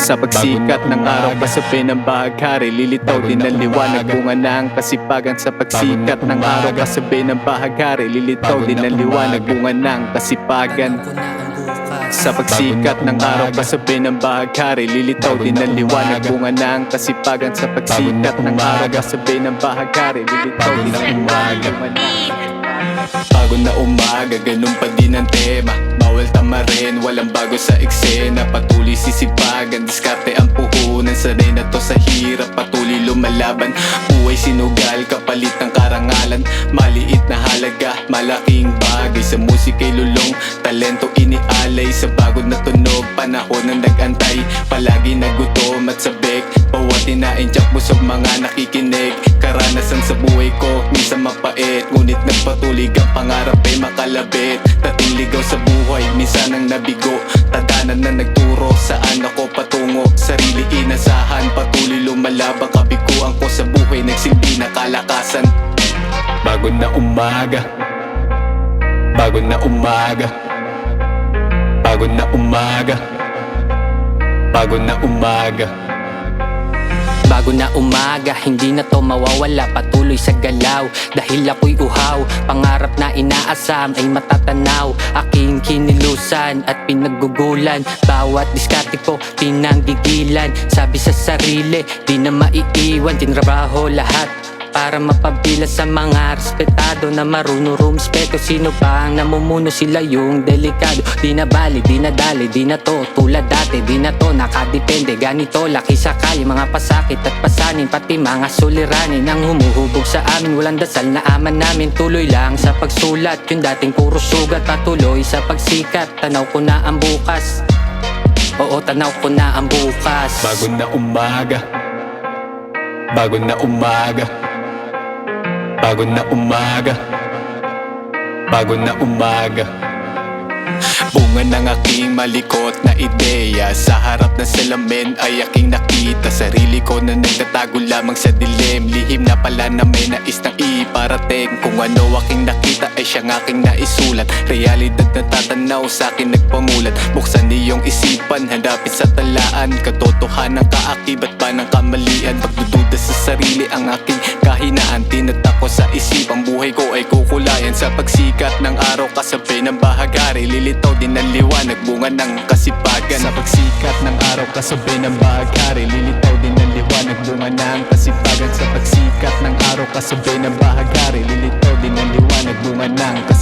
Sa pagsikat ng araw, kasabay ng bahaghari, lilitaw din ang liwanag, bunga ng kasipagan. Sa pagsikat ng araw, kasabay ng bahaghari, lilitaw din ang liwanag, bunga ng kasipagan. Sa pagsikat ng araw, kasabay ng bahaghari, lilitaw din ang liwanag, bunga ng kasipagan. Sa pagsikat ng araw, kasabay ng bahaghari, lilitaw din ang liwanag, bunga ng bago na umaga, ganun pa din ang tema. Bawal tamarin, walang bago sa eksena. Patuloy sisipagan, diskarte ang puhunan. Sanay na to sa hirap, patuloy lumalaban. Buhay sinugal, kapalit ng karangalan. Maliit na halaga, malaking bagay. Sa musika'y lulong, talento inialay. Sa bagod na tunog, panahon ng nag-antay. Palagi nagutom at sabik, bawat inain tiyak busog mga nakikinig. Karanasan sa buhay ko, minsan mapait, ngunit nagpatuloy ang pangarap ay makalabit. Dating ligaw sa buhay, minsan ang nabigo. Tadanan na nagturo, saan ako patungo. Sarili inasahan, patuloy lumalabang. Kabiguan ko sa buhay, nagsilbi na kalakasan. Bago na umaga, bago na umaga, bago na umaga, bago na umaga. Bago na umaga, hindi na to mawawala. Patuloy sa galaw, dahil ako'y uhaw. Pangarap na inaasam ay matatanaw. Aking kinilusan at pinaggugulan. Bawat diskarte ko, pinanggigilan. Sabi sa sarili, di na maiiwan. Tinrabaho lahat para mapabila sa mga respetado na marunong rumespeto. Sino pa ang namumuno, sila yung delikado. Di na bali, di na dali, di na to tulad dati. Di na to nakadepende, ganito laki sakali. Mga pasakit at pasanin, pati mga suliranin ang humuhubog sa amin. Walang dasal na aman namin, tuloy lang sa pagsulat. Yung dating puro sugat, patuloy sa pagsikat. Tanaw ko na ang bukas, oo, tanaw ko na ang bukas. Bago na umaga, bago na umaga, bago na umaga, bago na umaga. Bunga ng aking malikot na ideya. Sa harap ng salamin ay aking nakita sarili ko na nagtatago lamang sa dilim. Lihim na pala na may nais nang iparating. Kung ano aking nakita ay siyang aking naisulat. Realidad na tatanaw sa akin nagpamulat. Buksan iyong isipan, hanapin sa talaan. Katotohanan, kaakibat ba ng kamalian? Pagdududa sa sarili ang aking kahinaan. Tinatak ko sa isip, ang buhay ko ay kukulayan. Sa pagsikat ng araw, kasabay ng bahaghari, lilitaw din ang liwanag, bunga ng kasipagan. Sa pagsikat ng araw, kasabay ng bahaghari, lilitaw din ang liwanag, bunga ng kasipagan. Sa pagsikat ng araw, kasabay ng bahaghari, lilitaw din ang liwanag, bunga ng kasipagan.